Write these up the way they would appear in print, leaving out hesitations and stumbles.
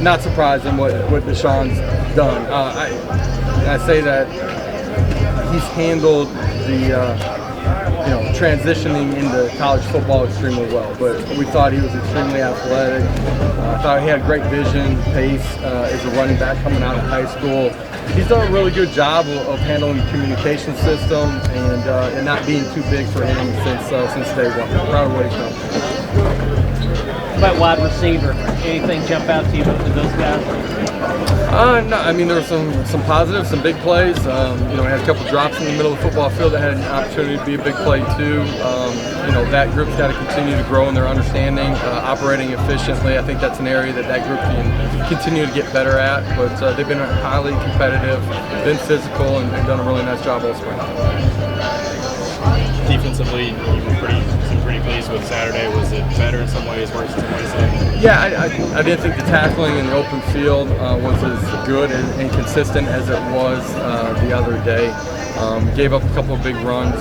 not surprising what Deshaun's done. I say that he's handled the transitioning into college football extremely well, but we thought he was extremely athletic. I thought he had great vision, pace as a running back coming out of high school. He's done a really good job of handling the communication system and not being too big for him since day one. I'm proud of what he's done. About wide receiver, anything jump out to you with those guys? No, I mean, there were some positives, some big plays. We had a couple drops in the middle of the football field that had an opportunity to be a big play too. That group's got to continue to grow in their understanding, operating efficiently. I think that's an area that group can continue to get better at. But they've been highly competitive, been physical, and done a really nice job all spring. Defensively, you were pretty pleased with Saturday. Was it better in some ways, worse in some ways? Yeah, I didn't think the tackling in the open field was as good and consistent as it was the other day. Gave up a couple of big runs.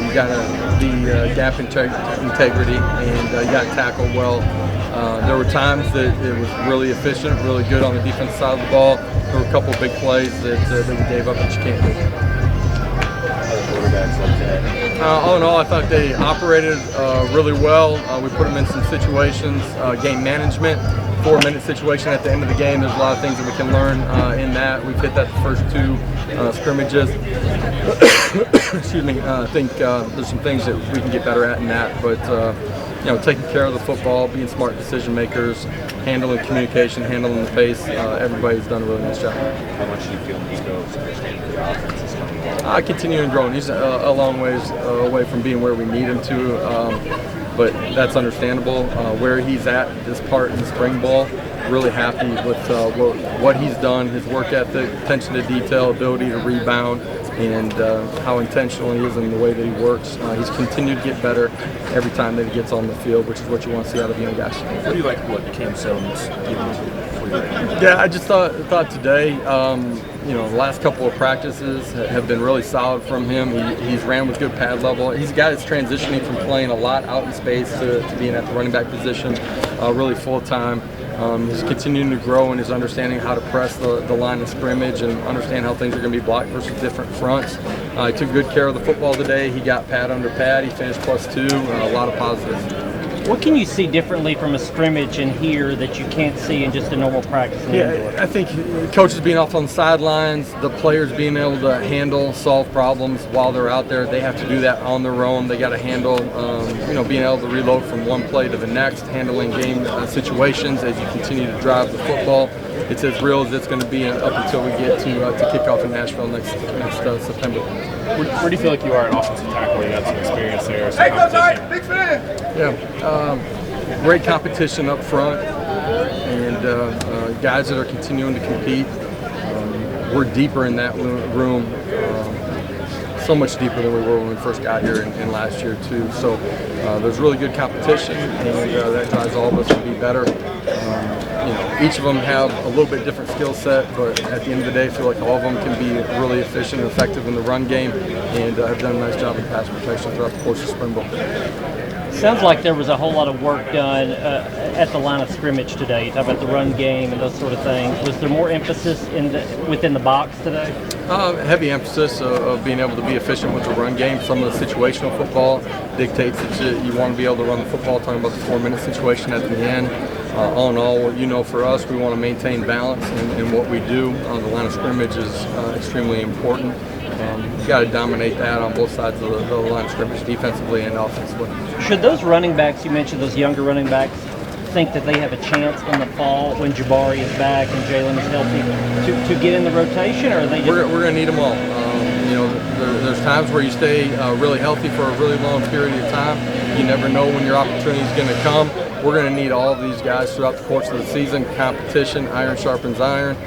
You got to be gap integrity, and you got to tackle well. There were times that it was really efficient, really good on the defensive side of the ball. There were a couple of big plays that we gave up that you can't do. All in all, I thought they operated really well. We put them in some situations, game management, 4-minute situation at the end of the game. There's a lot of things that we can learn in that. We've hit that the first 2 scrimmages. Excuse me. I think there's some things that we can get better at in that. But taking care of the football, being smart decision makers, handling communication, handling the pace. Everybody's done a really nice job. How much do you feel these goes understanding the offense is coming along? Continuing growing. He's a long ways away from being where we need him to, but that's understandable. Where he's at this part in the spring ball, really happy with what he's done, his work ethic, attention to detail, ability to rebound, and how intentional he is in the way that he works. He's continued to get better every time that he gets on the field, which is what you want to see out of young guys. What do you like what became so Yeah, I just thought today, the last couple of practices have been really solid from him. He's ran with good pad level. He's a guy that's transitioning from playing a lot out in space to being at the running back position really full time. He's continuing to grow in his understanding how to press the line of scrimmage and understand how things are going to be blocked versus different fronts. He took good care of the football today. He got pad under pad. He finished +2. A lot of positives. What can you see differently from a scrimmage in here that you can't see in just a normal practice? I think coaches being off on the sidelines, the players being able to handle, solve problems while they're out there. They have to do that on their own. They got to handle, being able to reload from one play to the next, handling game situations as you continue to drive the football. It's as real as it's going to be up until we get to kick off in Nashville next September. Where do you feel like you are in offensive tackle? You got some experience there. Hey, Coach, all right, big fan. Yeah, great competition up front, and guys that are continuing to compete. We're deeper in that room, so much deeper than we were when we first got here in last year too. So there's really good competition, and that drives all of us to be better. Each of them have a little bit different skill set, but at the end of the day, I feel like all of them can be really efficient and effective in the run game, and have done a nice job in pass protection throughout the course of spring ball. Sounds like there was a whole lot of work done at the line of scrimmage today. You talk about the run game and those sort of things. Was there more emphasis within the box today? Heavy emphasis of being able to be efficient with the run game. Some of the situational football dictates that you want to be able to run the football, talking about the 4-minute situation at the end. All in all, for us, we want to maintain balance in what we do. On the line of scrimmage is extremely important. You've got to dominate that on both sides of the line of scrimmage, defensively and offensively. Should those running backs, you mentioned those younger running backs, think that they have a chance in the fall when Jabari is back and Jalen is healthy to get in the rotation, or are they just... We're going to need them all. There's times where you stay really healthy for a really long period of time. You never know when your opportunity is going to come. We're going to need all of these guys throughout the course of the season. Competition, iron sharpens iron.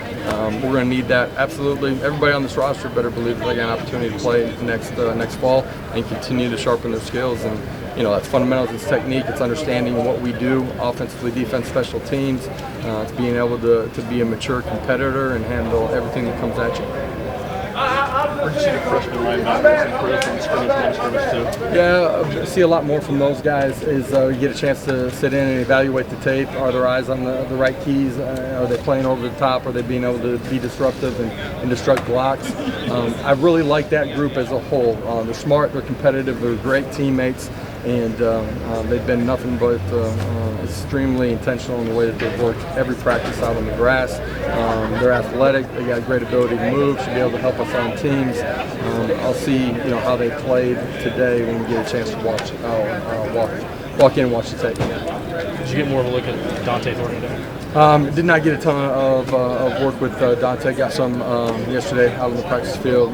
We're going to need that absolutely. Everybody on this roster better believe that they got an opportunity to play next fall and continue to sharpen their skills. And that's fundamentals. It's technique. It's understanding what we do offensively, defense, special teams. It's being able to be a mature competitor and handle everything that comes at you. Where did you see the freshman linebackers improve from scrimmage, non-scrimmage too? Yeah, I see a lot more from those guys is you get a chance to sit in and evaluate the tape. Are their eyes on the right keys? Are they playing over the top? Are they being able to be disruptive and disrupt blocks? I really like that group as a whole. They're smart, they're competitive, they're great teammates, and they've been nothing but extremely intentional in the way that they've worked every practice out on the grass. They're athletic, they got a great ability to move, should be able to help us on teams. I'll see how they played today when we get a chance to watch. Walk in and watch the tape. Did you get more of a look at Dante Thornton today? Did not get a ton of work with Dante. Got some yesterday out on the practice field.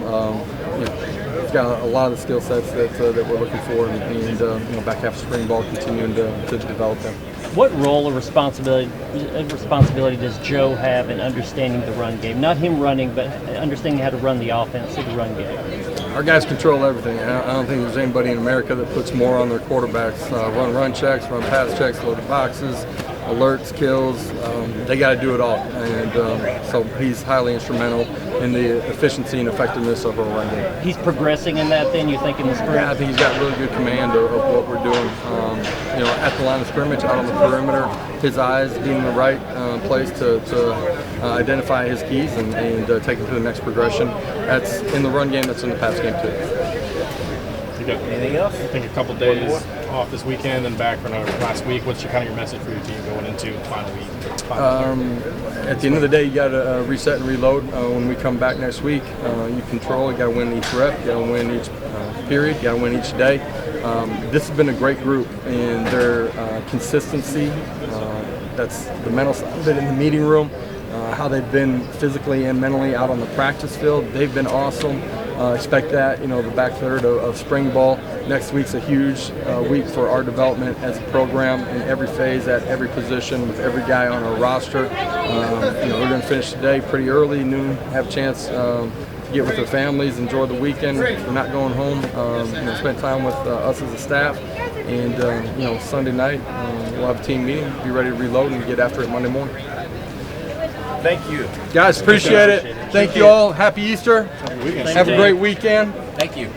He's got a lot of the skill sets that we're looking for, and back half of spring ball continuing to develop them. What role or responsibility does Joe have in understanding the run game? Not him running, but understanding how to run the offense through the run game. Our guys control everything. I don't think there's anybody in America that puts more on their quarterbacks. Run checks, run pass checks, loaded boxes, alerts, kills. They got to do it all, and so he's highly instrumental in the efficiency and effectiveness of our run game. He's progressing in that. Then you think in the spring? Yeah, I think he's got really good command of what we're doing. At the line of scrimmage, out on the perimeter, his eyes being in the right place to identify his keys and take him to the next progression. That's in the run game. That's in the pass game too. Anything else? I think a couple days off this weekend and back for last week. What's your message for your team going into the final week? At the end of the day, you got to reset and reload. When we come back next week, you control. You got to win each rep. You got to win each period. You got to win each day. This has been a great group, and their consistency. That's the mental side of it in the meeting room. How they've been physically and mentally out on the practice field. They've been awesome. Expect that, the back third of spring ball. Next week's a huge week for our development as a program in every phase, at every position, with every guy on our roster. We're going to finish today pretty early, noon, have a chance to get with their families, enjoy the weekend. We're not going home. Spend time with us as a staff. And, Sunday night, we'll have a team meeting, be ready to reload and get after it Monday morning. Thank you. Guys, appreciate it. Thank you all. Happy Easter. Have a great weekend. Thank you.